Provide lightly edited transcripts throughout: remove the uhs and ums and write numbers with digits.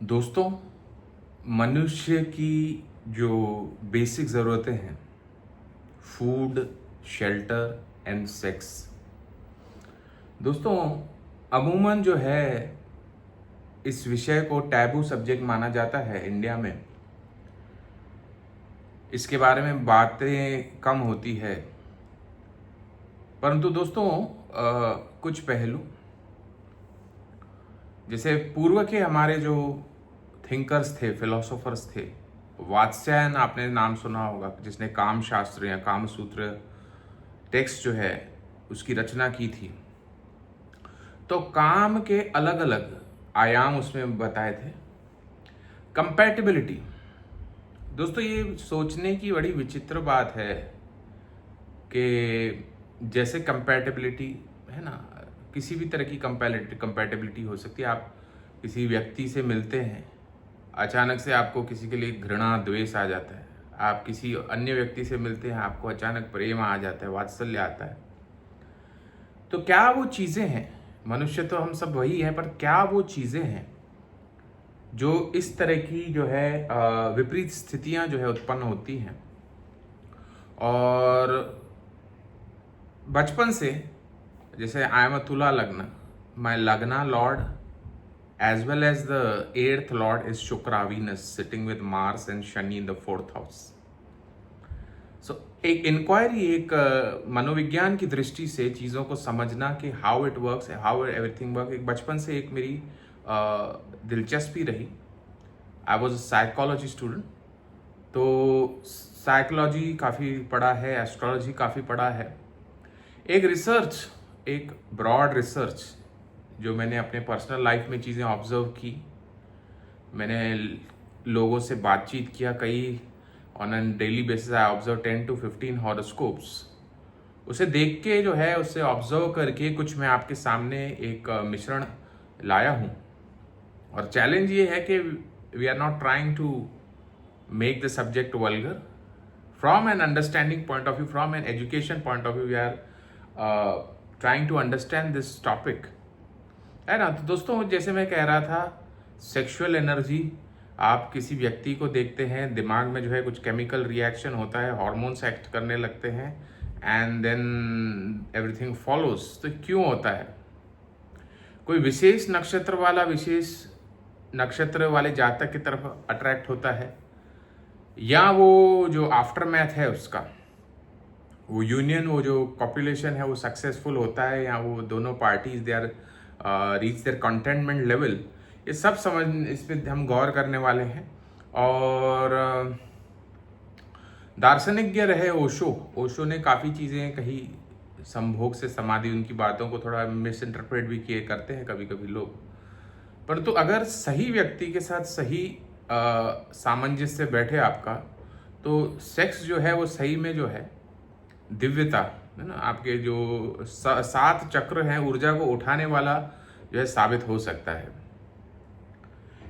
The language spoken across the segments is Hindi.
दोस्तों, मनुष्य की जो बेसिक ज़रूरतें हैं, फूड, शेल्टर एंड सेक्स। दोस्तों, अमूमन जो है इस विषय को टैबू सब्जेक्ट माना जाता है इंडिया में। इसके बारे में बातें कम होती है। परंतु दोस्तों, कुछ पहलू जैसे पूर्व के हमारे जो थिंकर्स थे, फिलोसोफर्स थे, वात्स्यायन आपने नाम सुना होगा, जिसने काम शास्त्र या काम सूत्र टेक्स्ट जो है उसकी रचना की थी। तो काम के अलग अलग आयाम उसमें बताए थे। कंपैटिबिलिटी, दोस्तों ये सोचने की बड़ी विचित्र बात है कि जैसे कंपैटिबिलिटी है ना, किसी भी तरह की कंपैटिबिलिटी हो सकती है। आप किसी व्यक्ति से मिलते हैं, अचानक से आपको किसी के लिए घृणा द्वेष आ जाता है। आप किसी अन्य व्यक्ति से मिलते हैं, आपको अचानक प्रेम आ जाता है, वात्सल्य आता है। तो क्या वो चीज़ें हैं, मनुष्य तो हम सब वही हैं, पर क्या वो चीज़ें हैं जो इस तरह की जो है विपरीत स्थितियां जो है उत्पन्न होती हैं। और बचपन से, जैसे आई एम अ तुला लग्न, माय लग्ना Lord as well as the eighth lord is Shukra, Venus, sitting with Mars and Shani in the fourth house. So एक इंक्वायरी, एक मनोविज्ञान की दृष्टि से चीज़ों को समझना कि how it works, how everything work, एक बचपन से एक मेरी दिलचस्पी रही। I was a psychology student, तो साइकोलॉजी काफ़ी पढ़ा है, एस्ट्रोलॉजी काफ़ी पढ़ा है। एक रिसर्च, एक ब्रॉड रिसर्च जो मैंने अपने पर्सनल लाइफ में चीज़ें ऑब्जर्व की, मैंने लोगों से बातचीत किया, कई on an daily basis I observe 10 to 15 horoscopes. उसे देख के जो है, उससे ऑब्जर्व करके कुछ मैं आपके सामने एक मिश्रण लाया हूँ। और चैलेंज ये है कि we are not trying to make the subject vulgar. From an understanding point of view, from an education point of view, we are trying to understand this topic, है ना। तो दोस्तों, जैसे मैं कह रहा था, सेक्सुअल एनर्जी, आप किसी व्यक्ति को देखते हैं, दिमाग में जो है कुछ केमिकल रिएक्शन होता है, हार्मोन्स एक्ट करने लगते हैं, एंड देन एवरीथिंग फॉलोज। तो क्यों होता है? कोई विशेष नक्षत्र वाले जातक की तरफ अट्रैक्ट होता है, या वो जो आफ्टर मैथ है उसका, वो यूनियन, वो जो कॉपुलेशन है वो सक्सेसफुल होता है, या वो दोनों parties they are reach their contentment level. ये सब समझ, इस पर हम गौर करने वाले हैं। और दार्शनिक रहे ओशो ने काफ़ी चीज़ें कही, संभोग से समाधि, उनकी बातों को थोड़ा मिस इंटरप्रेट भी किए करते हैं कभी कभी लोग। परंतु अगर सही व्यक्ति के साथ सही सामंजस्य बैठे आपका, तो सेक्स जो है वो सही में जो है दिव्यता, है ना, आपके जो 7 चक्र हैं, ऊर्जा को उठाने वाला जो है साबित हो सकता है।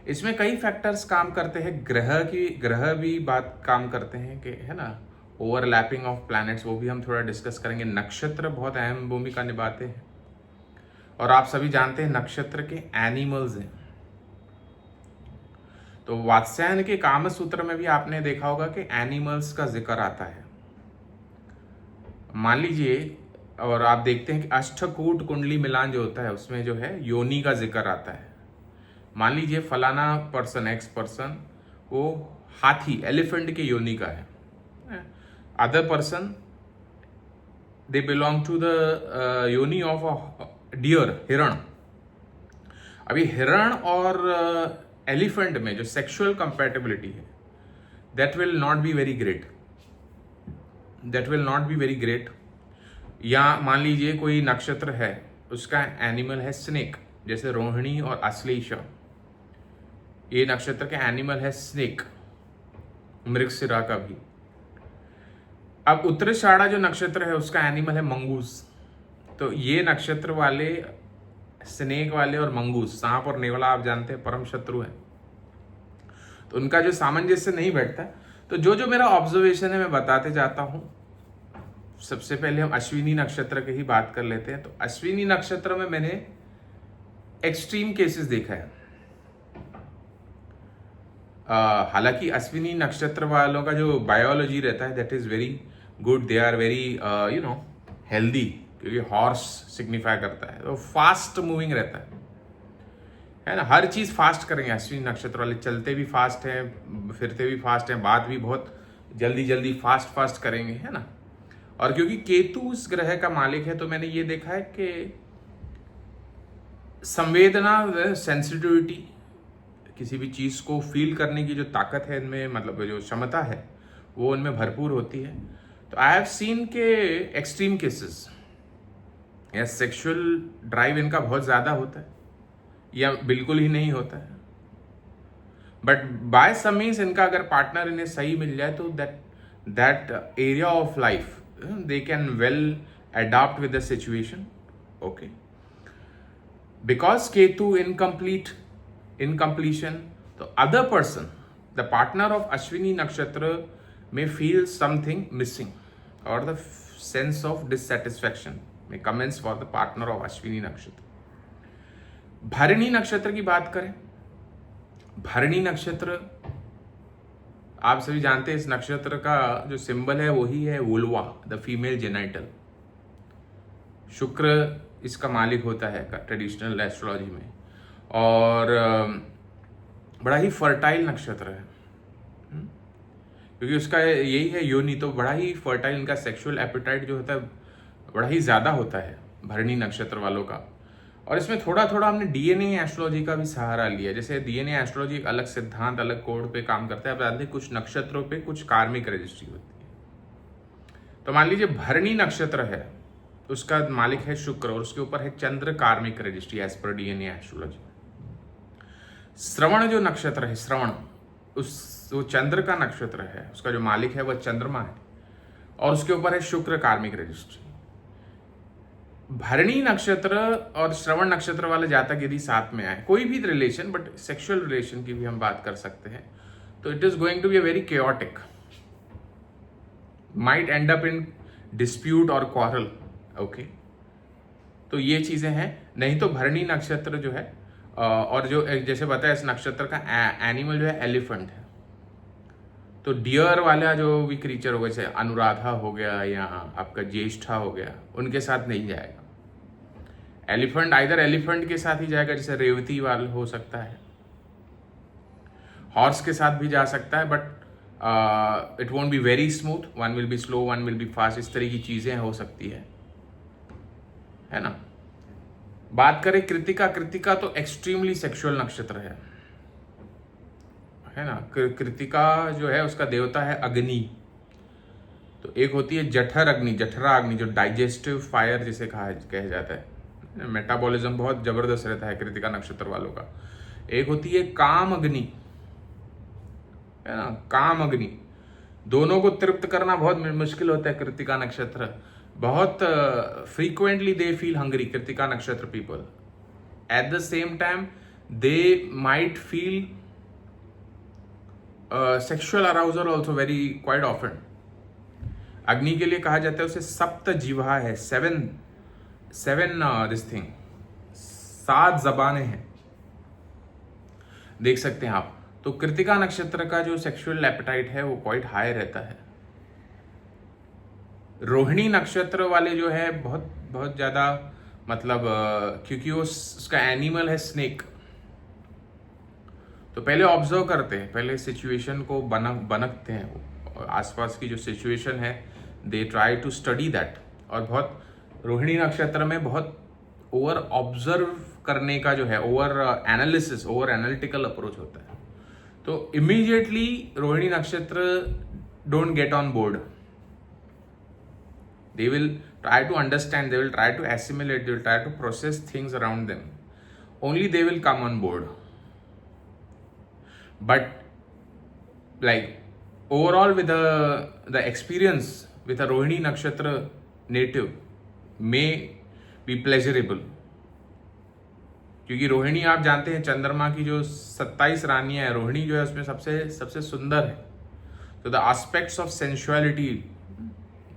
इसमें कई फैक्टर्स काम करते हैं, ग्रह भी बात काम करते हैं कि, है ना, ओवरलैपिंग ऑफ प्लैनेट्स, वो भी हम थोड़ा डिस्कस करेंगे। नक्षत्र बहुत अहम भूमिका निभाते हैं, और आप सभी जानते हैं नक्षत्र के एनिमल्स हैं। तो वात्स्यायन के काम सूत्र में भी आपने देखा होगा कि एनिमल्स का जिक्र आता है। मान लीजिए, और आप देखते हैं कि अष्टकूट कुंडली मिलान जो होता है उसमें जो है योनि का जिक्र आता है। मान लीजिए फलाना पर्सन, एक्स पर्सन, वो हाथी, एलिफेंट के योनि का है। Other person, they belong to the yoni of deer, हिरण। अभी हिरण और एलिफेंट में जो सेक्सुअल कंपैटिबिलिटी है, that will not be very great. या मान लीजिए कोई नक्षत्र है, उसका एनिमल है स्नेक, जैसे रोहिणी और अश्लेषा, ये नक्षत्र के एनिमल है स्नेक, मृगशिरा का भी। अब उत्तराषाढ़ा जो नक्षत्र है उसका एनिमल है मंगूस। तो ये नक्षत्र वाले, स्नेक वाले और मंगूस, सांप और नेवला, आप जानते हैं परम शत्रु हैं, तो उनका जो सामंजस्य नहीं बैठता। तो जो मेरा ऑब्जर्वेशन है मैं बताते जाता हूं। सबसे पहले हम अश्विनी नक्षत्र की ही बात कर लेते हैं। तो अश्विनी नक्षत्र में मैंने एक्सट्रीम केसेस देखा है। हालांकि अश्विनी नक्षत्र वालों का जो बायोलॉजी रहता है that is very good, they are very healthy, क्योंकि हॉर्स सिग्निफाई करता है तो फास्ट मूविंग रहता है ना, हर चीज फास्ट करेंगे अश्विनी नक्षत्र वाले, चलते भी फास्ट हैं, फिरते भी फास्ट हैं, बात भी बहुत जल्दी जल्दी फास्ट फास्ट करेंगे, है ना। और क्योंकि केतु उस ग्रह का मालिक है तो मैंने ये देखा है कि संवेदना, सेंसिटिविटी, किसी भी चीज को फील करने की जो ताकत है इनमें, मतलब जो क्षमता है वो उनमें भरपूर होती है। तो आई हैव सीन के एक्सट्रीम केसेस या सेक्सुअल ड्राइव इनका बहुत ज्यादा होता है या बिल्कुल ही नहीं होता है, बट बाय सम मीन्स इनका अगर पार्टनर इन्हें सही मिल जाए तो that area of life they can well adapt with the situation. Okay, because Ketu incompletion, the other person, the partner of Ashwini Nakshatra may feel something missing or the sense of dissatisfaction may commence for the partner of Ashwini Nakshatra. भरणी नक्षत्र की बात करें, भरणी नक्षत्र आप सभी जानते हैं, इस नक्षत्र का जो सिंबल है वही है वुल्वा, द फीमेल जेनाइटल। शुक्र इसका मालिक होता है ट्रेडिशनल एस्ट्रोलॉजी में, और बड़ा ही फर्टाइल नक्षत्र है, क्योंकि उसका यही है योनि, तो बड़ा ही फर्टाइल, इनका सेक्सुअल एपिटाइट जो होता है बड़ा ही ज़्यादा होता है भरणी नक्षत्र वालों का। और इसमें थोड़ा थोड़ा हमने डीएनए एस्ट्रोलॉजी का भी सहारा लिया, जैसे डीएनए एस्ट्रोलॉजी एक अलग सिद्धांत, अलग कोड पे काम करता है। आप जानते हैं कुछ नक्षत्रों पे कुछ कार्मिक रजिस्ट्री होती है। तो मान लीजिए भरणी नक्षत्र है, उसका मालिक है शुक्र और उसके ऊपर है चंद्र कार्मिक रजिस्ट्री एज पर डीएनए एस्ट्रोलॉजी। श्रवण जो नक्षत्र है, श्रवण वो चंद्र का नक्षत्र है, उसका जो मालिक है वह चंद्रमा है और उसके ऊपर है शुक्र कार्मिक रजिस्ट्री। भरणी नक्षत्र और श्रवण नक्षत्र वाले जातक यदि साथ में आए, कोई भी रिलेशन, बट सेक्सुअल रिलेशन की भी हम बात कर सकते हैं, तो it is going to be a very chaotic, might end up in dispute और क्वारल। ओके, तो ये चीजें हैं। नहीं तो भरणी नक्षत्र जो है, और जो जैसे बताया इस नक्षत्र का एनिमल जो है एलिफेंट है, तो डियर वाला जो भी क्रीचर होगा, जैसे अनुराधा हो गया या आपका ज्येष्ठा हो गया, उनके साथ नहीं जाएगा। एलिफेंट आइदर एलिफेंट के साथ ही जाएगा, जैसे रेवती वाला हो सकता है, हॉर्स के साथ भी जा सकता है, but it won't be very smooth, one will be slow, one will be fast, इस तरह की चीजें हो सकती है ना। बात करें कृतिका, कृतिका तो एक्सट्रीमली सेक्सुअल नक्षत्र है ना। कृतिका जो है उसका देवता है अग्नि, तो एक होती है जठर अग्नि, जठरा अग्नि, जो डाइजेस्टिव फायर जिसे कहा जाता है, मेटाबॉलिज्म बहुत जबरदस्त रहता है कृतिका नक्षत्र वालों का। एक होती है काम अग्नि, है ना, काम अग्नि, दोनों को तृप्त करना बहुत मुश्किल होता है कृतिका नक्षत्र, बहुत frequently they feel hungry Krittika nakshatra people, at the same time they might feel sexual arousal also very quite often. Agni के लिए कहा जाता है उसे सप्त जिह्वा है, सेवन दिस थिंग, 7 जबानें हैं, देख सकते हैं आप। तो कृतिका नक्षत्र का जो सेक्सुअल एपेटाइट है वो क्वाइट हाई रहता है। रोहिणी नक्षत्र वाले जो है बहुत बहुत ज्यादा, मतलब क्योंकि उसका एनिमल है स्नेक, तो पहले ऑब्जर्व करते हैं, पहले सिचुएशन को बनकते हैं, और आसपास की जो सिचुएशन है they try to study that. और बहुत रोहिणी नक्षत्र में बहुत ओवर ऑब्जर्व करने का जो है, over analysis, over analytical approach होता है। तो इमीडिएटली रोहिणी नक्षत्र don't get on board, they will try to understand, they will try to assimilate, they will try to process things around them, only they will come on board. But like overall with the experience with a Rohini nakshatra native may be pleasurable, क्योंकि रोहिणी आप जानते हैं चंद्रमा की जो 27 रानियां है, रोहिणी जो है उसमें सबसे सुंदर है। तो the aspects of sensuality,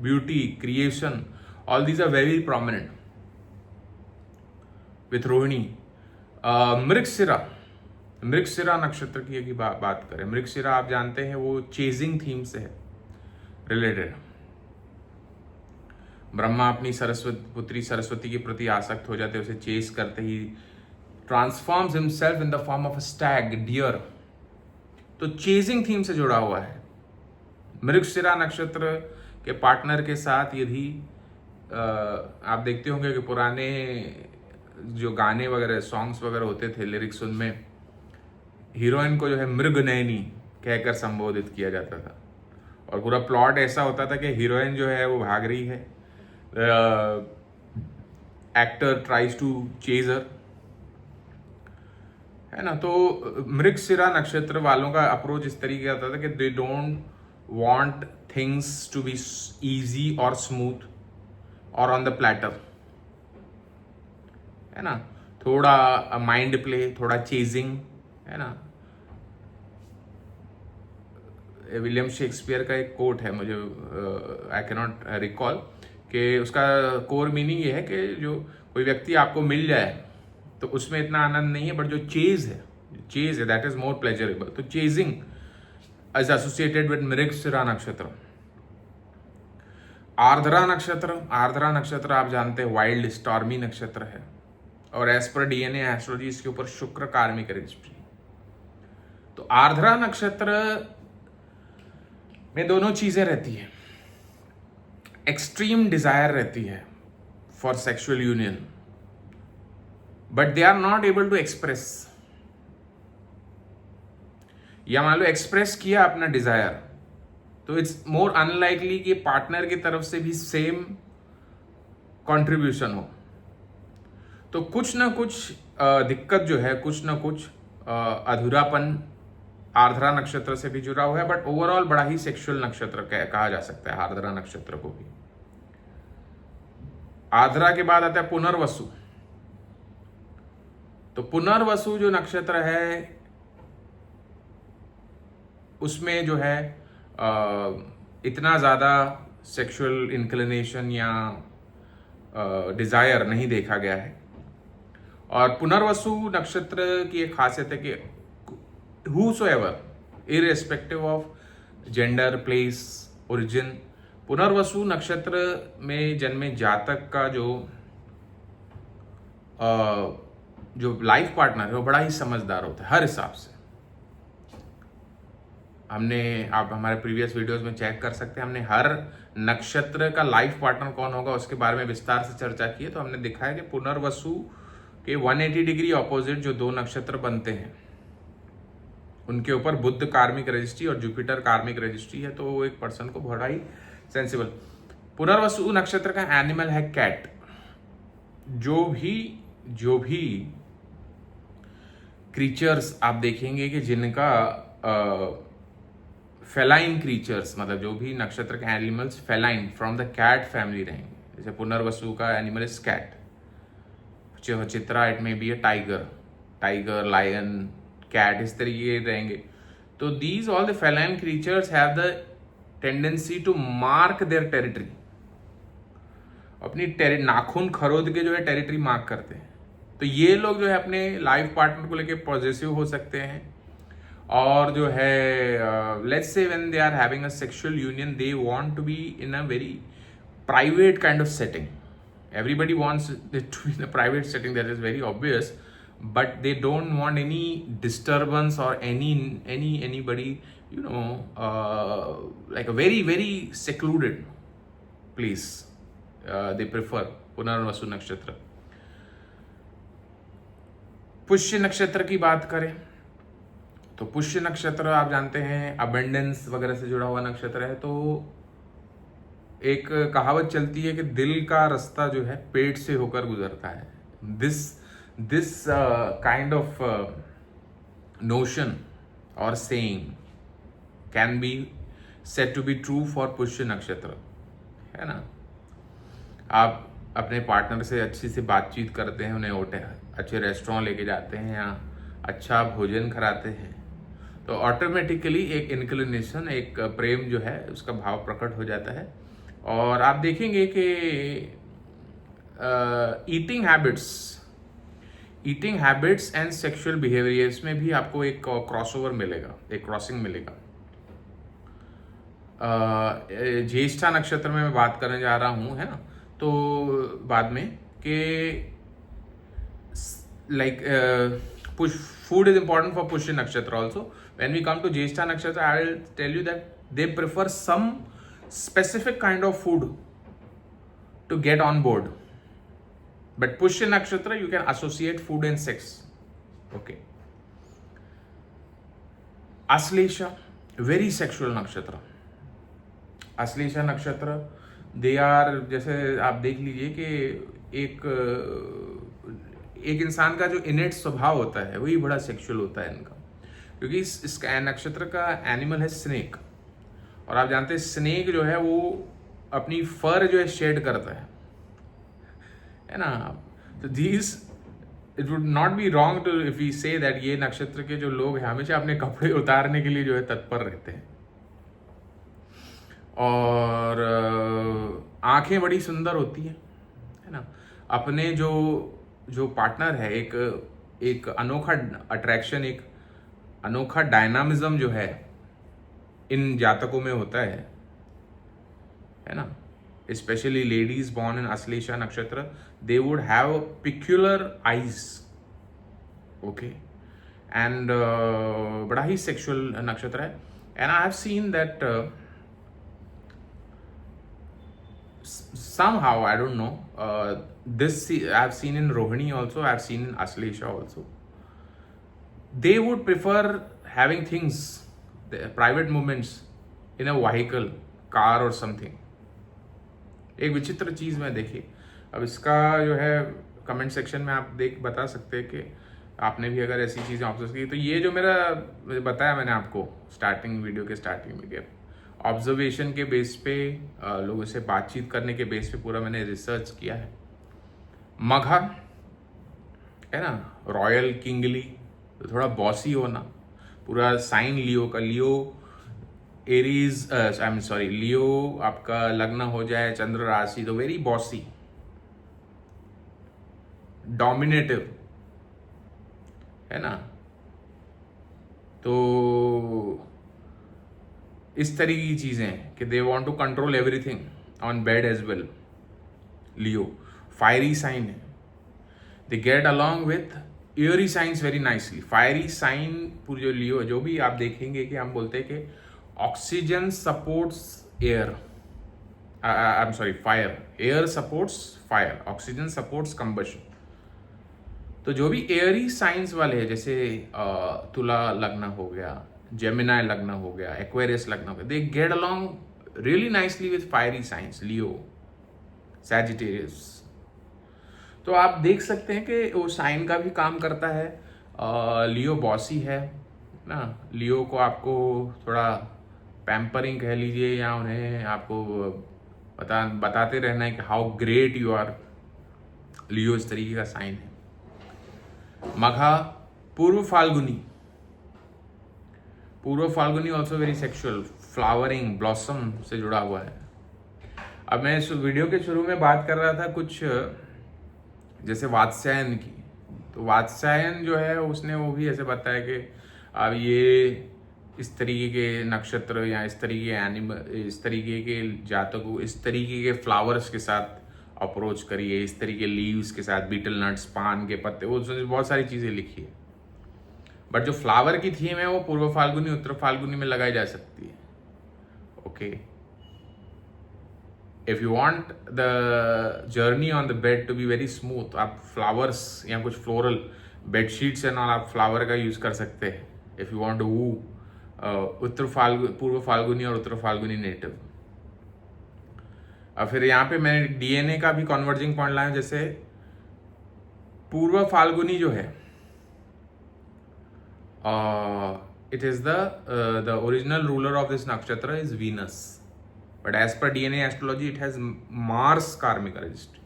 beauty, creation, all these are very prominent with Rohini. Mriksira, Mrigashira नक्षत्र की यदि बात करें, मृगशिरा आप जानते हैं वो चेजिंग थीम से है रिलेटेड। ब्रह्मा अपनी पुत्री सरस्वती के प्रति आसक्त हो जाते, उसे चेस करते ही transforms himself in the form of a stag, deer. तो चेजिंग थीम से जुड़ा हुआ है। मृगशिरा नक्षत्र के पार्टनर के साथ यदि आप देखते होंगे कि पुराने जो गाने वगैरह सॉन्ग्स वगैरह होते थे, लिरिक्स उनमें हीरोइन को जो है मृगनयनी कहकर संबोधित किया जाता था, और पूरा प्लॉट ऐसा होता था कि हीरोइन जो है वो भाग रही है, एक्टर ट्राइज टू चेज हर, है ना। तो मृगशिरा नक्षत्र वालों का अप्रोच इस तरीके का था कि they don't want things to be easy और स्मूथ और ऑन द प्लेटर, है ना। थोड़ा माइंड प्ले, थोड़ा चेजिंग, है ना। विलियम शेक्सपियर का एक कोट है, मुझे आई कैन नॉट रिकॉल, कि उसका कोर मीनिंग ये है कि जो कोई व्यक्ति आपको मिल जाए तो उसमें इतना आनंद नहीं है, बट जो चेज है दैट इज मोर प्लेजरेबल। तो chasing is associated with Mrigashira नक्षत्र। आर्द्रा नक्षत्र आप जानते हैं वाइल्ड स्टॉर्मी नक्षत्र है, और एज पर डीएनए एस्ट्रोलॉजी इसके ऊपर शुक्र कार्मिक रजिस्ट्री। तो आर्द्रा नक्षत्र में दोनों चीजें रहती है, एक्सट्रीम डिजायर रहती है for sexual union, but they are not able to express. या मान लो एक्सप्रेस किया अपना डिजायर, तो इट्स मोर अनलाइकली कि पार्टनर की तरफ से भी सेम कंट्रीब्यूशन हो। तो कुछ ना कुछ दिक्कत जो है, कुछ ना कुछ अधूरापन आर्द्रा नक्षत्र से भी जुड़ा हुआ है, बट ओवरऑल बड़ा ही सेक्सुअल नक्षत्र कहा जा सकता है आर्द्रा नक्षत्र को भी। आर्द्रा के बाद आता है पुनर्वसु। तो पुनर्वसु जो नक्षत्र है उसमें जो है इतना ज्यादा सेक्सुअल इंक्लिनेशन या डिजायर नहीं देखा गया है। और पुनर्वसु नक्षत्र की एक खासियत है कि whosoever, irrespective of gender, place, origin, Punarvasu नक्षत्र में जन्मे जातक का जो लाइफ पार्टनर है वो बड़ा ही समझदार होता है हर हिसाब से। आप हमारे प्रीवियस वीडियोस में चेक कर सकते हैं, हमने हर नक्षत्र का लाइफ पार्टनर कौन होगा उसके बारे में विस्तार से चर्चा की है। तो हमने देखा है कि पुनर्वसु के 180 डिग्री ऑपोजिट जो दो नक्षत्र बनते हैं उनके ऊपर बुध कार्मिक रजिस्ट्री और जुपिटर कार्मिक रजिस्ट्री है, तो वो एक पर्सन को बड़ा ही सेंसिबल। पुनर्वसु नक्षत्र का एनिमल है कैट। जो भी क्रीचर्स आप देखेंगे कि जिनका फेलाइन क्रीचर्स, मतलब जो भी नक्षत्र के animals feline from the cat family रहेंगे, जैसे पुनर्वसु का animal is cat, Chitra it may be a tiger, lion, cat, इस तरीके के रहेंगे। तो these all the feline creatures have the tendency to mark their territory, अपनी नाखून खरोद के जो है टेरिटरी मार्क करते हैं। तो ये लोग जो है अपने लाइफ पार्टनर को लेके पॉजिटिव हो सकते हैं, और जो है let's say when they are having a sexual union they want to be in a very private kind of setting. Everybody wants it to be in a private setting, that is very obvious, but they don't want any disturbance or anybody, like a very very secluded place. They prefer Punarvasu नक्षत्र। पुष्य नक्षत्र की बात करें तो पुष्य नक्षत्र आप जानते हैं अबेंडेंस वगैरह से जुड़ा हुआ नक्षत्र है। तो एक कहावत चलती है कि दिल का रास्ता जो है पेट से होकर गुजरता है। दिस काइंड ऑफ नोशन और saying can be said to be true for Pushya nakshatra, है ना। आप अपने पार्टनर से अच्छी से बातचीत करते हैं, उन्हें अच्छे रेस्टोरेंट लेके जाते हैं या अच्छा भोजन कराते हैं, तो ऑटोमेटिकली एक इंक्लिनेशन, एक प्रेम जो है उसका भाव प्रकट हो जाता है। और आप देखेंगे कि eating eating habits and sexual behaviour, इसमें भी आपको एक क्रॉसओवर मिलेगा, एक क्रॉसिंग मिलेगा। ज्येष्ठा नक्षत्र में मैं बात करने जा रहा हूँ, है ना, तो बाद में कि like push food is important for Pushya nakshatra also. When we come to Jyeshtha nakshatra, I will tell you that they prefer some specific kind of food to get on board, but Pushya nakshatra you can associate food and sex. Okay. Aslesha, very sexual nakshatra. Aslesha nakshatra, they are, जैसे आप देख लीजिए कि एक इंसान का जो इनेट स्वभाव होता है वही बड़ा सेक्सुअल होता है इनका, क्योंकि इस नक्षत्र का एनिमल है स्नेक, और आप जानते हैं स्नेक जो है वो अपनी फर जो है शेड करता है ना। तो these it would not be wrong to if we say that ये नक्षत्र के जो लोग हैं हमेशा अपने कपड़े उतारने के लिए जो है तत्पर रहते हैं, और आंखें बड़ी सुंदर होती है ना। अपने जो पार्टनर है, एक अनोखा अट्रैक्शन, एक अनोखा डायनामिज्म जो है इन जातकों में होता है ना। Specially ladies born in Ashlesha nakshatra, they would have peculiar eyes, okay, and बड़ा ही सेक्सुअल नक्षत्र है। And I have seen that somehow, I don't know, this I've seen in Rohini also, I've seen in Aslesha also, they would prefer having things, private moments in a vehicle, car or something. एक विचित्र चीज मैं देखी, अब इसका जो है कमेंट सेक्शन में आप बता सकते हैं कि आपने भी अगर ऐसी चीजें ऑब्जर्व की। तो ये जो मेरा बताया मैंने आपको स्टार्टिंग वीडियो के स्टार्टिंग में, ऑब्जर्वेशन के बेस पे, लोगों से बातचीत करने के बेस पे पूरा मैंने रिसर्च किया है। मघा है ना, रॉयल किंगली, तो थोड़ा बॉसी होना, पूरा साइन लियो का, लियो एरीज, आई एम सॉरी, लियो आपका लग्न हो जाए चंद्र राशि तो वेरी बॉसी, डोमिनेटिव, है ना। तो इस तरीके की चीजें कि they want to control everything on bed as well. Leo fiery sign है, they get along with airy signs very nicely. Fiery sign पूरी जो लियो, जो भी आप देखेंगे कि हम बोलते हैं कि oxygen supports air, I am sorry fire, air supports fire, oxygen supports combustion. तो जो भी एयरी साइंस वाले हैं, जैसे तुला लग्न हो गया, जेमिनाई लग्न हो गया, एक्वेरियस लग्न हो गया, दे get along really nicely with fiery science, Leo, Sagittarius. तो आप देख सकते हैं कि वो साइन का भी काम करता है। लियो बॉसी है ना, लियो को आपको थोड़ा पैम्परिंग कह लीजिए, या उन्हें आपको बताते रहना है कि हाउ ग्रेट यू आर। लियो इस तरीके का साइन है। मघा पूर्व Falguni, Purva Falguni also very sexual, flowering, blossom से जुड़ा हुआ है। अब मैं इस वीडियो के शुरू में बात कर रहा था कुछ जैसे वात्स्यायन की, तो वात्स्यायन जो है उसने वो भी ऐसे बताया कि अब ये इस तरीके के नक्षत्र या इस तरीके एनिमल, इस तरीके के जातकों, इस तरीके के फ्लावर्स के साथ अप्रोच करिए, इस तरीके लीव्स के साथ, बीटल नट्स, पान के पत्ते, वो बहुत सारी चीज़ें लिखी है। बट जो फ्लावर की थीम है वो पूर्व फाल्गुनी, उत्तर फाल्गुनी में लगाई जा सकती है। Okay, if you want the journey on the bed to be very smooth, आप फ्लावर्स या कुछ फ्लोरल बेडशीट्स एंड ऑल आप फ्लावर का यूज कर सकते हैं। If you want to woo Purva Phalguni और उत्तर फाल्गुनी नेटिव। अब फिर यहाँ पे मैंने डीएनए का भी कन्वर्जिंग पॉइंट लाया, जैसे पूर्व फाल्गुनी जो है, it is the original ruler of this nakshatra is Venus, but as per DNA astrology it has Mars karmic registry.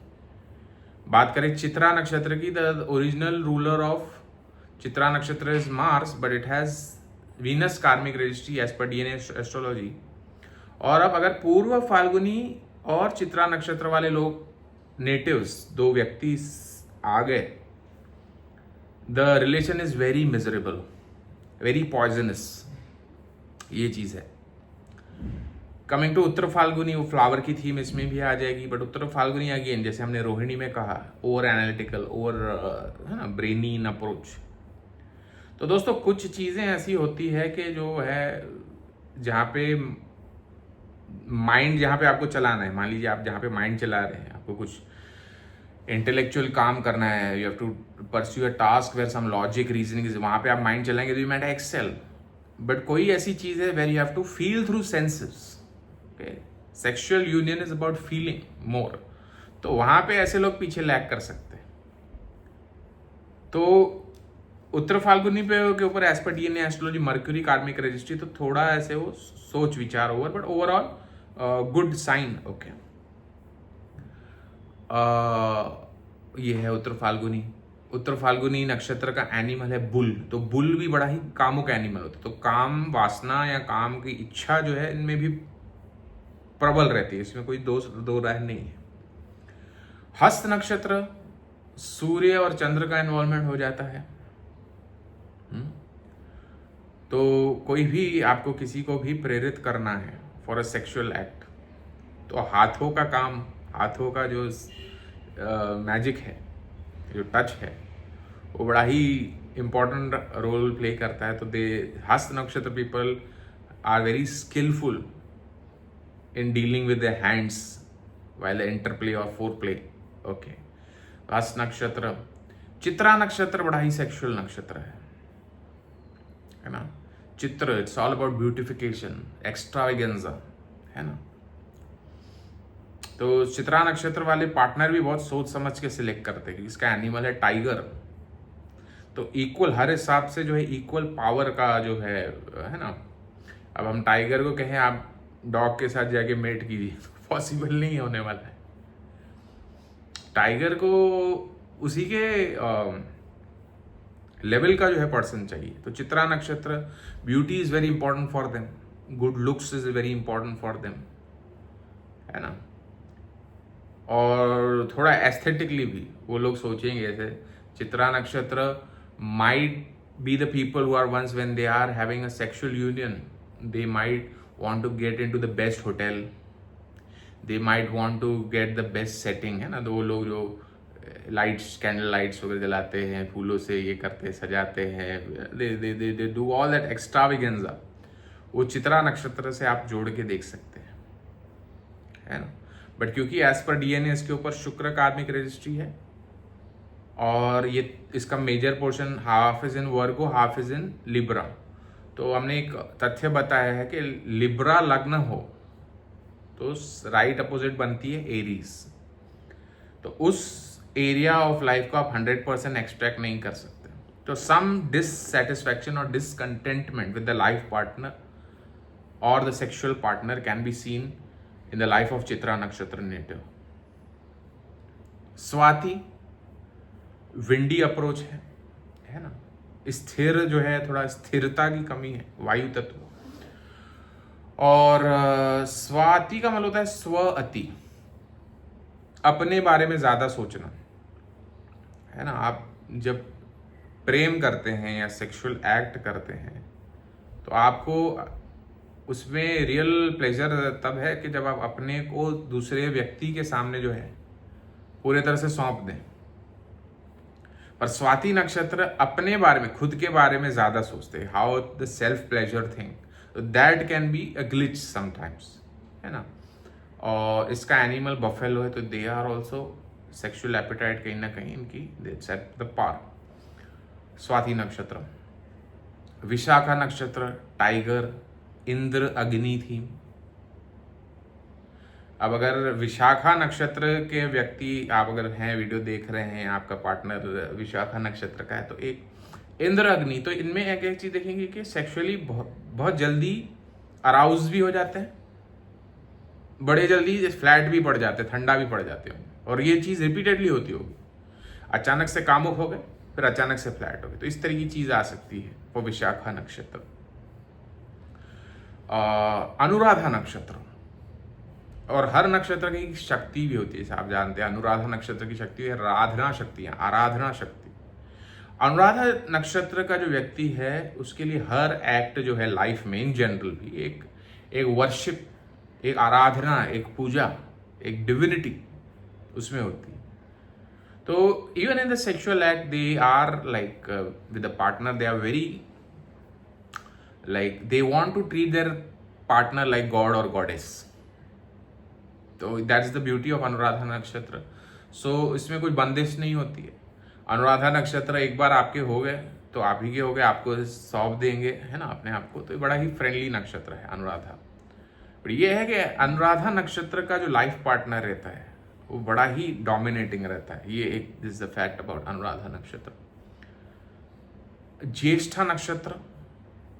बात करें चित्रा नक्षत्र की, the original ruler of Chitra नक्षत्र is Mars, but it has Venus karmic registry as per DNA astrology. और अब अगर पूर्व फाल्गुनी और चित्रा नक्षत्र वाले लोग नेटिव्स, दो व्यक्ति आ गए, the relation is very miserable, very poisonous, ये चीज है। कमिंग टू उत्तर फाल्गुनी, वो फ्लावर की थीम इसमें भी आ जाएगी, बट उत्तर फाल्गुनी अगेन जैसे हमने रोहिणी में कहा, ओवर एनालिटिकल, ओवर है ना, ब्रेनी इन अप्रोच। तो दोस्तों कुछ चीजें ऐसी होती है कि जो है जहाँ पे माइंड, जहाँ पे आपको चलाना है, मान लीजिए आप जहाँ पे माइंड चला रहे हैं, आपको कुछ इंटेलेक्चुअल काम करना है, you have to pursue a task where some logic reasoning, वहाँ पे आप माइंड चलाएंगे तो यू माइट एक्सेल। बट कोई ऐसी चीज है where you have to feel through senses, okay, sexual union is about feeling more, तो वहां पे ऐसे लोग पीछे लैग कर सकते हैं। तो उत्तर फाल्गुनी पे के ऊपर एज पर DNA astrology Mercury karmic registry, तो थोड़ा ऐसे वो सोच विचार over, but overall good sign, okay. ये है उत्तर फाल्गुनी। उत्तर फाल्गुनी नक्षत्र का एनिमल है बुल, तो बुल भी बड़ा ही कामुक एनिमल होता है, तो काम वासना या काम की इच्छा जो है इनमें भी प्रबल रहती है, इसमें कोई दो राय नहीं है। हस्त नक्षत्र, सूर्य और चंद्र का इन्वॉल्वमेंट हो जाता है। तो कोई भी आपको किसी को भी प्रेरित करना है फॉर अ सेक्सुअल एक्ट, तो हाथों का काम, हाथों का जो मैजिक है, जो टच है, वो बड़ा ही इम्पोर्टेंट रोल प्ले करता है। तो they Hasta nakshatra people are very skilful in dealing with the hands while the interplay और फोरप्ले, ओके। हस्त नक्षत्र। चित्रा नक्षत्र बड़ा ही सेक्सुअल नक्षत्र है ना। चित्र, it's all about beautification, extravaganza, है ना। तो चित्रा नक्षत्र वाले पार्टनर भी बहुत सोच समझ के सिलेक्ट करते हैं, इसका एनिमल है टाइगर, तो इक्वल हर हिसाब से जो है इक्वल पावर का जो है ना। अब हम टाइगर को कहें आप डॉग के साथ जाके मेट कीजिए, तो पॉसिबल नहीं होने वाला है। टाइगर को उसी के लेवल का जो है पर्सन चाहिए। तो चित्रा नक्षत्र, beauty is very important for them, good looks is very important for them, है ना। और थोड़ा एस्थेटिकली भी वो लोग सोचेंगे, ऐसे चित्रा नक्षत्र might be the people who are once when they are having a sexual union, they might want to get into the best hotel, they might want to get the best setting, है ना। तो वो लोग जो लाइट्स, कैंडल लाइट्स वगैरह जलाते हैं, फूलों से ये करते सजाते हैं, they do all that extravaganza, वो चित्रा नक्षत्र से आप जोड़ के देख सकते हैं, है ना। बट क्योंकि एज पर डीएनए इसके ऊपर शुक्र कार्मिक रजिस्ट्री है, और ये इसका major portion half is in Virgo, half is in Libra, तो हमने एक तथ्य बताया है कि लिब्रा लग्न हो तो राइट अपोजिट बनती है एरीज, तो उस एरिया ऑफ लाइफ को आप 100% एक्सट्रैक्ट नहीं कर सकते। तो सम डिससेटिस्फैक्शन और discontentment with the life partner और the sexual partner can be seen in the life of Chitra nakshatra native. Swati windy approach है ना, स्थिर जो है, थोड़ा स्थिरता की कमी है, वायु तत्व। और स्वाति का मतलब होता है स्व-अति, अपने बारे में ज्यादा सोचना, है ना। आप जब प्रेम करते हैं या सेक्सुअल एक्ट करते हैं तो आपको उसमें रियल प्लेजर तब है कि जब आप अपने को दूसरे व्यक्ति के सामने जो है पूरे तरह से सौंप दें। पर स्वाति नक्षत्र अपने बारे में, खुद के बारे में ज्यादा सोचते हैं, how the self pleasure thing, that can be a glitch sometimes, है ना। और इसका एनिमल बफेलो है, तो they are also sexual appetite कहीं ना कहीं इनकी, that's at the par. Swati नक्षत्र। विशाखा नक्षत्र, टाइगर, इंद्र, अग्नि थीम। अब अगर विशाखा नक्षत्र के व्यक्ति, आप अगर हैं, वीडियो देख रहे हैं, आपका पार्टनर विशाखा नक्षत्र का है, तो एक इंद्र अग्नि, तो इनमें एक चीज देखेंगे कि सेक्सुअली बहुत जल्दी अराउज भी हो जाते हैं, बड़े जल्दी फ्लैट भी पड़ जाते हैं, ठंडा भी पड़ जाते होंगे, और ये चीज रिपीटेडली होती होगी। अचानक से कामुक हो गए, फिर अचानक से फ्लैट हो गए, तो इस तरह की चीज आ सकती है वो विशाखा नक्षत्र। अनुराधा नक्षत्र, और हर नक्षत्र की शक्ति भी होती है, आप जानते हैं। अनुराधा नक्षत्र की शक्ति है राधना शक्ति, आराधना शक्ति। अनुराधा नक्षत्र का जो व्यक्ति है उसके लिए हर एक्ट जो है लाइफ में इन जनरल भी एक वर्शिप, एक आराधना, एक पूजा, एक डिविनिटी उसमें होती है. तो even in the sexual act they are like with the partner, they are very like they want to treat their partner like god और गॉडेस. तो that's the beauty of Anuradha nakshatra. So इसमें कोई बंदिश नहीं होती है. अनुराधा नक्षत्र एक बार आपके हो गए तो आप ही के हो गए, आपको सौंप देंगे, है ना, अपने आप को. तो ये बड़ा ही फ्रेंडली नक्षत्र है अनुराधा. पर ये है कि अनुराधा नक्षत्र का जो लाइफ पार्टनर रहता है वो बड़ा ही डोमिनेटिंग रहता है. ये एक this the fact about Anuradha नक्षत्र. ज्येष्ठा नक्षत्र,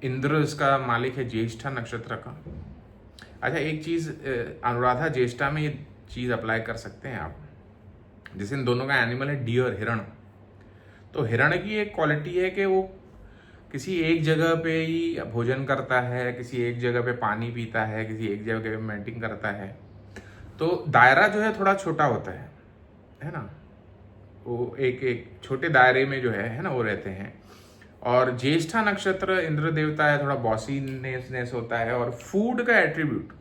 इंद्र इसका मालिक है ज्येष्ठा नक्षत्र का. अच्छा, एक चीज अनुराधा ज्येष्ठा में ये चीज अप्लाई कर सकते हैं आप. जैसे इन दोनों का एनिमल है डियर, हिरण. तो हिरण की एक क्वालिटी है कि वो किसी एक जगह पे ही भोजन करता है, किसी एक जगह पे पानी पीता है, किसी एक जगह पे मेंटिंग करता है. तो दायरा जो है थोड़ा छोटा होता है ना. वो एक छोटे दायरे में जो है ना, वो रहते हैं. और ज्येष्ठा नक्षत्र इंद्र देवता है, थोड़ा बॉसीनेस होता है. और फूड का एट्रीब्यूट,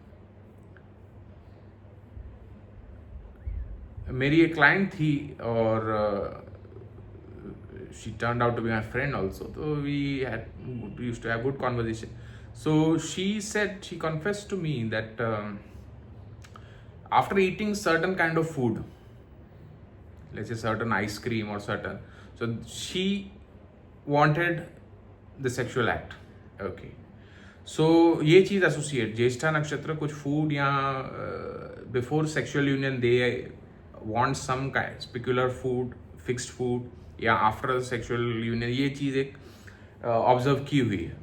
मेरी एक क्लाइंट थी और she turned out to be my friend also. So we used to have good conversation. So she said, she confessed to me that after eating certain kind of food, let's say certain ice cream or certain, so she wanted the sexual act. Okay. So ये चीज एसोसिएट, ज्येष्ठा नक्षत्र कुछ फूड या before sexual union they want some specular food, fixed food, या आफ्टर सेक्सुअल यूनियन, ये चीज एक ऑब्जर्व की हुई है.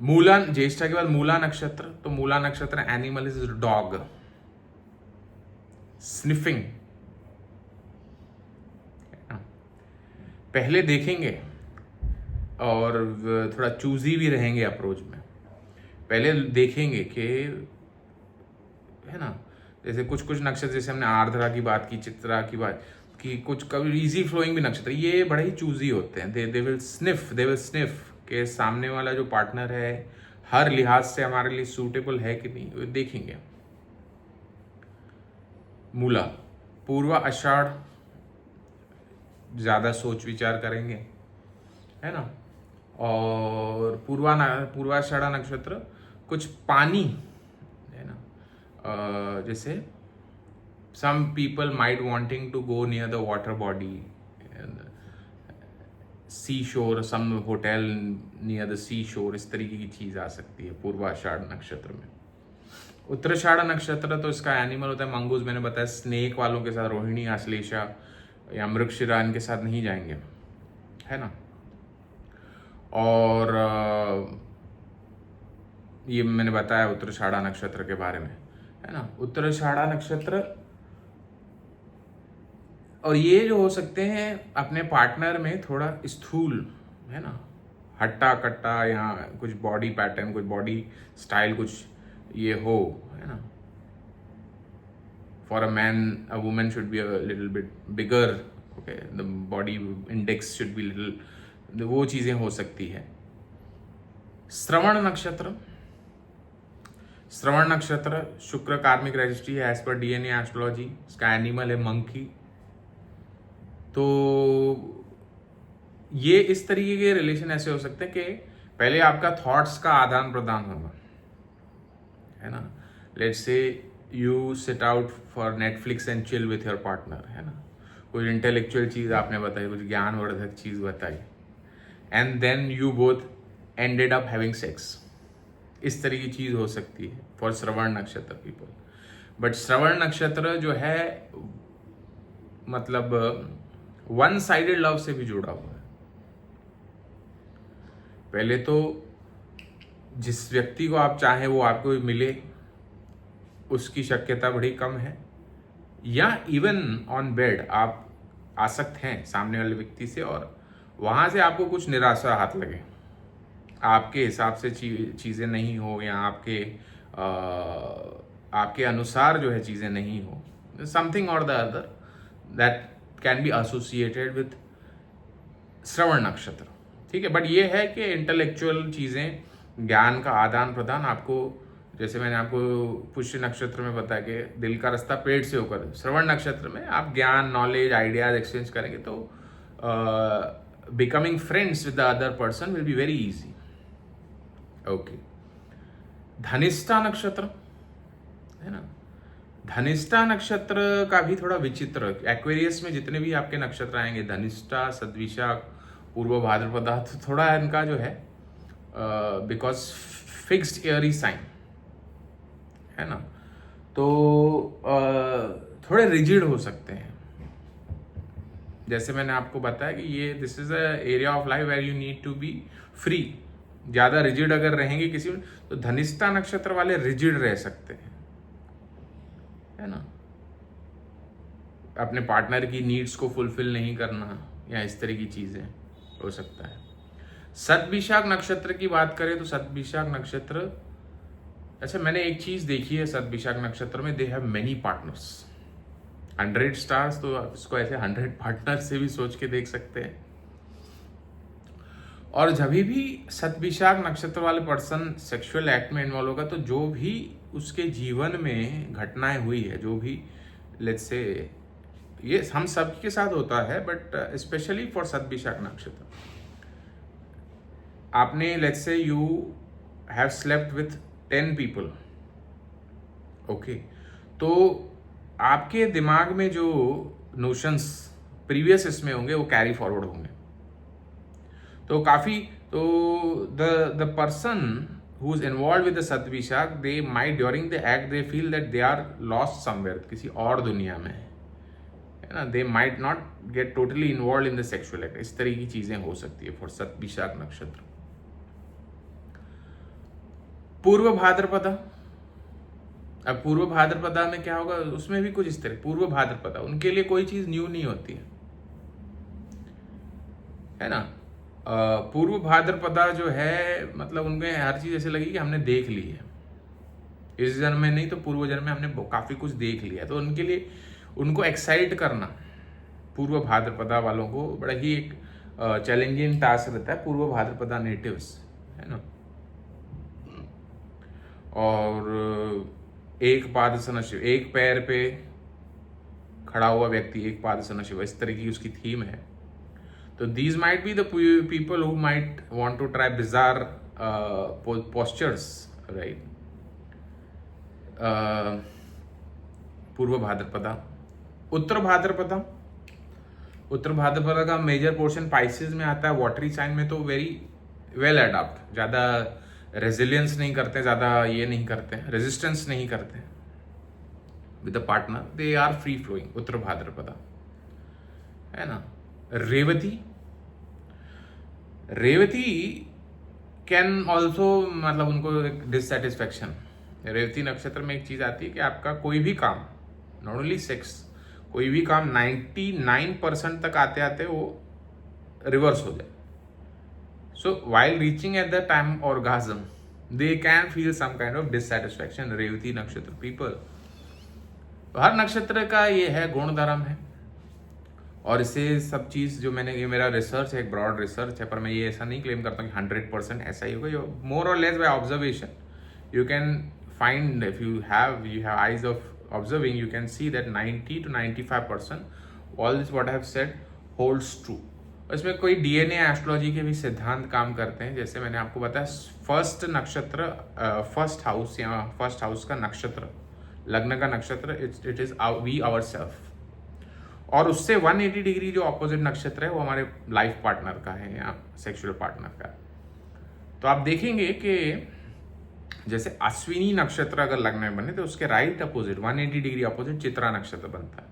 मूला, ज्येष्ठा के बाद मूला नक्षत्र. तो मूला नक्षत्र एनिमल इज डॉग, स्निफिंग. पहले देखेंगे और थोड़ा चूजी भी रहेंगे अप्रोच में. पहले देखेंगे कि, है ना, जैसे कुछ नक्षत्र, जैसे हमने आर्द्रा की बात की, चित्रा की बात की, कुछ कभी इजी फ्लोइंग भी नक्षत्र, ये बड़े ही चूजी होते हैं. दे विल स्निफ के सामने वाला जो पार्टनर है हर लिहाज से हमारे लिए सूटेबल है कि नहीं, वो देखेंगे. मूला, पूर्वा आषाढ़ ज्यादा सोच विचार करेंगे, है ना. और पूर्वाषाढ़ा नक्षत्र कुछ पानी, है ना. जैसे some people might wanting to go near the water body, seashore, some hotel near the seashore, इस तरीके की चीज आ सकती है पूर्वाषाढ़ नक्षत्र में. उत्तराषाढ़ नक्षत्र तो इसका एनिमल होता है मंगूस. मैंने बताया स्नेक वालों के साथ, रोहिणी, आश्लेषा या मृगशिरा, इनके साथ नहीं जाएंगे, है ना. और ये मैंने बताया उत्तराषाढ़ नक्षत्र के बारे में, है ना. उत्तराषाढ़ नक्षत्र, और ये जो हो सकते हैं अपने पार्टनर में थोड़ा स्थूल, है ना, हट्टा कट्टा, या कुछ बॉडी पैटर्न, कुछ बॉडी स्टाइल कुछ ये हो, है ना. For a man, a woman should be a little bit bigger, okay, the body index should be little, वो चीजें हो सकती है. श्रवण नक्षत्र, श्रवण नक्षत्र शुक्र कार्मिक रजिस्ट्री है एज पर DNA एस्ट्रोलॉजी. इसका एनिमल है मंकी. तो ये इस तरीके के रिलेशन ऐसे हो सकते हैं कि पहले आपका थॉट्स का आदान प्रदान होगा, है ना. Let's say you sit out for Netflix and chill with your partner, है ना. कुछ इंटेलेक्चुअल चीज आपने बताई, कुछ ज्ञानवर्धक चीज बताई, and then you both ended up having sex. इस तरह की चीज हो सकती है फॉर श्रवण नक्षत्र पीपल. बट श्रवण नक्षत्र जो है मतलब वन साइडेड लव से भी जुड़ा हुआ है. पहले तो जिस व्यक्ति को आप चाहें वो आपको मिले, उसकी शक्यता बड़ी कम है. या इवन ऑन बेड आप आसक्त हैं सामने वाले व्यक्ति से और वहां से आपको कुछ निराशा हाथ लगे, आपके हिसाब से चीजें नहीं हो, या आपके अनुसार जो है चीजें नहीं हो, समथिंग और the other that can be associated with Shravan nakshatra, ठीक है। बट ये है कि इंटेलेक्चुअल चीज़ें, ज्ञान का आदान प्रदान आपको, जैसे मैंने आपको पुष्य नक्षत्र में बताया कि दिल का रास्ता पेट से होकर, श्रवण नक्षत्र में आप ज्ञान, नॉलेज, आइडियाज एक्सचेंज करेंगे तो becoming friends with the other person will be very easy. Okay, Dhanishtha नक्षत्र है ना, धनिष्ठा नक्षत्र का भी थोड़ा विचित्र, एक्वेरियस में जितने भी आपके नक्षत्र आएंगे, धनिष्ठा, सद्विशाख, पूर्व भाद्रपदा, तो थोड़ा इनका जो है बिकॉज फिक्स्ड एयरी साइन है ना, तो थोड़े रिजिड हो सकते हैं। जैसे मैंने आपको बताया कि ये this is a area of life where you need to be free. ज्यादा रिजिड अगर रहेंगे किसी में, तो धनिष्ठा नक्षत्र वाले रिजिड रह सकते हैं, है ना, अपने पार्टनर की नीड्स को फुलफिल नहीं करना या इस तरह की चीजें हो सकता है। सद्विशाख नक्षत्र की बात करें तो सद्विशाख नक्षत्र, अच्छा मैंने एक चीज देखी है सद्विशाख नक्षत्र में, they have many partners, 100 stars, तो आप इसको ऐसे 100 पार्टनर से भी सोच के देख सकते हैं। और जब भी सद्विशाख नक्षत्र वाले पर्सन सेक्सुअल एक्ट में इन्वॉल्व होगा, तो जो भी उसके जीवन में घटनाएं हुई है, जो भी लेट्स से, ये हम सबके साथ होता है बट स्पेशली फॉर सद्विशाख नक्षत्र, आपने let's say you have slept with 10 people, okay, तो आपके दिमाग में जो नोशंस प्रीवियस इसमें होंगे वो कैरी फॉरवर्ड होंगे। तो काफी, तो the person who is involve with the सद्विशाख, they might during the act they feel that they are lost somewhere, किसी और दुनिया में है ना, they might not get totally involve in the sexual act. इस तरह की चीजें हो सकती है फॉर सद्विशाख नक्षत्र। पूर्व भाद्रपदा, अब पूर्व भाद्रपदा में क्या होगा, उसमें भी कुछ इस तरह, पूर्व भाद्रपदा उनके लिए कोई चीज न्यू नहीं होती है ना। पूर्व भाद्रपदा जो है, मतलब उनमें हर चीज ऐसे लगी कि हमने देख ली है, इस जन्म में नहीं तो पूर्व जन्म में हमने काफी कुछ देख लिया, तो उनके लिए उनको एक्साइट करना, पूर्व भाद्रपदा वालों को बड़ा ही एक चैलेंजिंग टास्क रहता है, पूर्व भाद्रपदा नेटिव्स है ना। और एक पाद सनशिव, एक पैर पे खड़ा हुआ व्यक्ति, एक पाद सनशिव, इस तरह की उसकी थीम है। तो these might be the people who might want to try bizarre postures, right. Purva Bhadrapada, उत्तर भाद्रपदा, उत्तर भाद्रपदा का मेजर पोर्शन पाइसेस में आता है, वाटरी साइन में तो वेरी वेल अडॉप्ट, ज्यादा रेजिलियंस नहीं करते, ज्यादा ये नहीं करते, रेजिस्टेंस नहीं करते with the partner, they are free flowing, Uttara Bhadrapada है ना। रेवती, रेवती कैन ऑल्सो, मतलब उनको एक डिससेटिस्फैक्शन, रेवती नक्षत्र में एक चीज आती है कि आपका कोई भी काम, नॉट ओनली सेक्स, कोई भी काम 99% तक आते आते वो रिवर्स हो जाए। So while reaching at the time orgasm, they can feel some kind of dissatisfaction. Revati नक्षत्र people, तो हर नक्षत्र का ये है गुण धर्म है, और इसे सब चीज जो मैंने, ये मेरा रिसर्च है, एक ब्रॉड रिसर्च है, पर मैं ये ऐसा नहीं क्लेम करता कि 100% ऐसा ही होगा। मोर और less by observation you can find, if you have eyes of observing, you can see that 90 to 95% all this what I have said holds true। इसमें कोई डीएनए एस्ट्रोलॉजी के भी सिद्धांत काम करते हैं, जैसे मैंने आपको बताया फर्स्ट नक्षत्र, फर्स्ट हाउस या फर्स्ट हाउस का नक्षत्र, लग्न का नक्षत्र, इट इज वी आवरसेल्फ, और उससे 180 डिग्री जो ऑपोजिट नक्षत्र है वो हमारे लाइफ पार्टनर का है या सेक्सुअल पार्टनर का। तो आप देखेंगे कि जैसे अश्विनी नक्षत्र अगर लग्न में बने तो उसके right opposite 180 degree opposite Chitra नक्षत्र बनता है।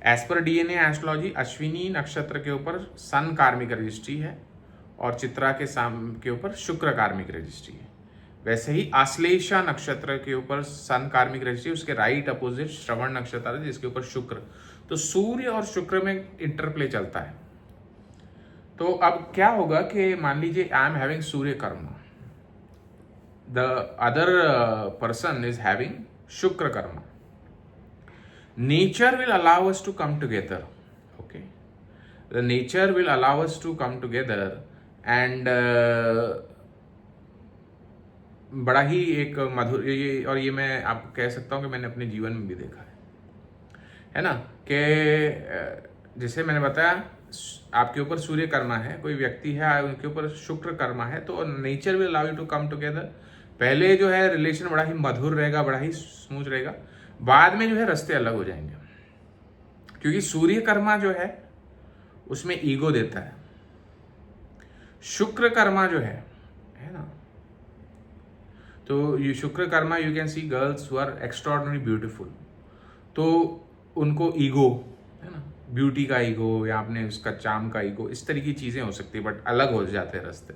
As per DNA astrology Ashwini नक्षत्र के ऊपर सन कार्मिक रजिस्ट्री है और चित्रा के ऊपर शुक्र कार्मिक रजिस्ट्री है। वैसे ही आश्लेषा नक्षत्र के ऊपर सन कार्मिक रजिस्ट्री, उसके राइट अपोजिट श्रवण नक्षत्र है जिसके ऊपर शुक्र। तो सूर्य और शुक्र में इंटरप्ले चलता है। तो अब क्या होगा कि मान लीजिए आई एम हैविंग सूर्य कर्म, the other person is having शुक्र कर्म, nature will allow us to come together, Okay, the nature will allow us to come together and बड़ा ही एक मधुर ये, और ये मैं आपको कह सकता हूँ कि मैंने अपने जीवन में भी देखा है ना, कि जैसे मैंने बताया आपके ऊपर सूर्य कर्मा है, कोई व्यक्ति है उनके ऊपर शुक्र कर्मा है, तो nature will allow you to come together. पहले जो है रिलेशन बड़ा ही मधुर रहेगा, बड़ा ही स्मूथ रहेगा, बाद में जो है रास्ते अलग हो जाएंगे, क्योंकि सूर्य कर्मा जो है उसमें ईगो देता है। शुक्र कर्मा जो है ना, तो ये शुक्र कर्मा you can see girls who are extraordinary beautiful, तो उनको ईगो है ना, ब्यूटी का ईगो या आपने उसका चार्म का ईगो, इस तरह की चीजें हो सकती है, बट अलग हो जाते हैं रास्ते।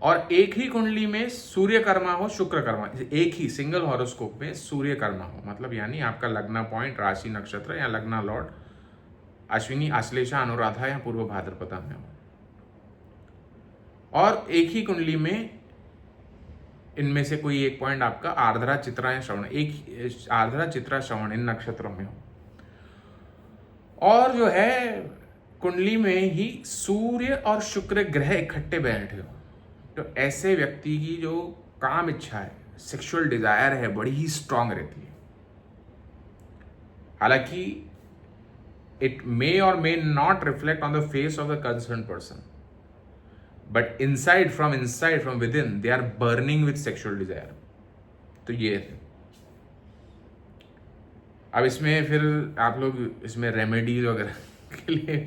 और एक ही कुंडली में सूर्य कर्मा हो, शुक्र कर्मा, एक ही सिंगल हॉरोस्कोप में सूर्य कर्मा हो, मतलब यानी आपका लग्ना पॉइंट, राशि, नक्षत्र या लग्ना लॉर्ड अश्विनी, आश्लेषा, अनुराधा या पूर्व भाद्रपदा में हो, और एक ही कुंडली में इनमें से कोई एक पॉइंट आपका आर्द्रा, चित्रा या श्रवण, एक आर्द्रा, चित्रा, श्रवण इन नक्षत्रों में हो, और जो है कुंडली में ही सूर्य और शुक्र ग्रह इकट्ठे बैठे हो, तो ऐसे व्यक्ति की जो काम इच्छा है, सेक्सुअल डिजायर है, बड़ी ही स्ट्रांग रहती है। हालांकि it may or may not reflect on the face of the concern person, but inside from within they are burning with sexual desire. तो ये है। अब इसमें फिर आप लोग इसमें रेमेडीज वगैरह के लिए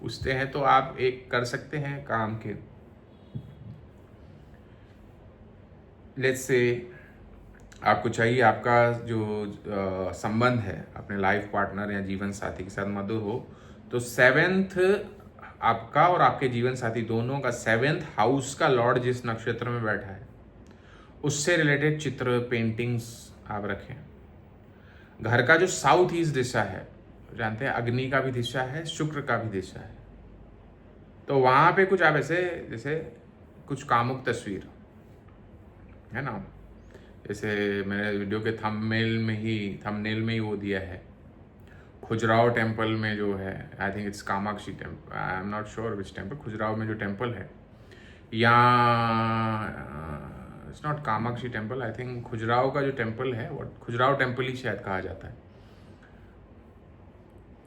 पूछते हैं, तो आप एक कर सकते हैं काम के, लेट्स से आपको चाहिए आपका जो संबंध है अपने लाइफ पार्टनर या जीवन साथी के साथ मधुर हो, तो 7th आपका और आपके जीवन साथी दोनों का 7th हाउस का लॉर्ड जिस नक्षत्र में बैठा है उससे रिलेटेड चित्र, पेंटिंग्स आप रखें। घर का जो साउथ ईस्ट दिशा है, जानते हैं अग्नि का भी दिशा है, शुक्र का भी दिशा है, तो वहां पे कुछ आप ऐसे जैसे कुछ कामुक तस्वीर है ना, जैसे मैंने वीडियो के थंबनेल में ही वो दिया है, खुजराहो टेम्पल में जो है, I think it's Kamakshi temple, I am not sure which temple, Khajuraho में जो टेम्पल है, या it's not Kamakshi temple, I think Khajuraho का जो टेम्पल है वो खुजराहो टेम्पल ही शायद कहा जाता है।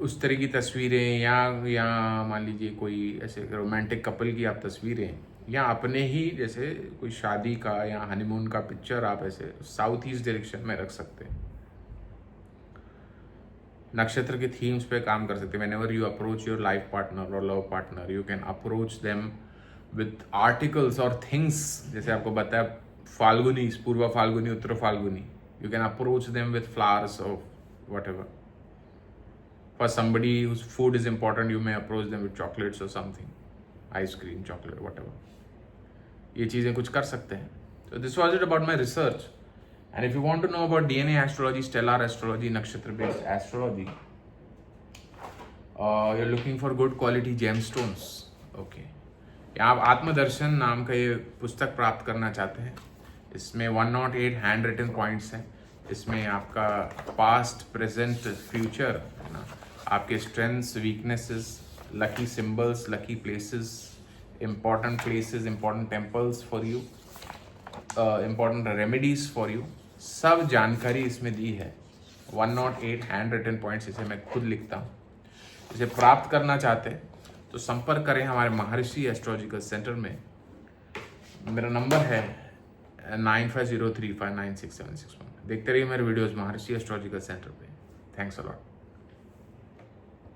उस तरह की तस्वीरें, या मान लीजिए कोई ऐसे रोमांटिक कपल की आप तस्वीरें, या अपने ही जैसे कोई शादी का या हनीमून का पिक्चर आप ऐसे साउथ ईस्ट डायरेक्शन में रख सकते हैं। नक्षत्र के थीम्स पे काम कर सकते हैं। Whenever you approach your life partner और love partner, you can approach them with articles और थिंग्स, जैसे आपको बताया Phalguni, Purva Phalguni, Uttara Phalguni, you can approach them with flowers और whatever. For somebody whose food is important, you may approach them with chocolates or something, ice cream, chocolate, whatever. ये चीज़ें कुछ कर सकते हैं। So this was it about my research. And if you want to know about DNA astrology, stellar astrology, nakshatra based astrology, you're looking for good quality gemstones. Okay. या आप आत्मदर्शन नाम का ये पुस्तक प्राप्त करना चाहते हैं, इसमें 108 हैंड रिटन पॉइंट्स हैं। इसमें आपका पास्ट, प्रेजेंट, फ्यूचर है ना, आपके strengths, weaknesses, lucky symbols, lucky places, important places, important temples for you, important remedies for you, सब जानकारी इसमें दी है। 108 हैंड रिटन पॉइंट्स, इसे मैं खुद लिखता हूँ। इसे प्राप्त करना चाहते हैं तो संपर्क करें हमारे महर्षि एस्ट्रोलॉजिकल सेंटर में। मेरा नंबर है 9503596761। देखते रहिए मेरे वीडियोस महर्षि एस्ट्रोलॉजिकल सेंटर पे। Thanks a lot.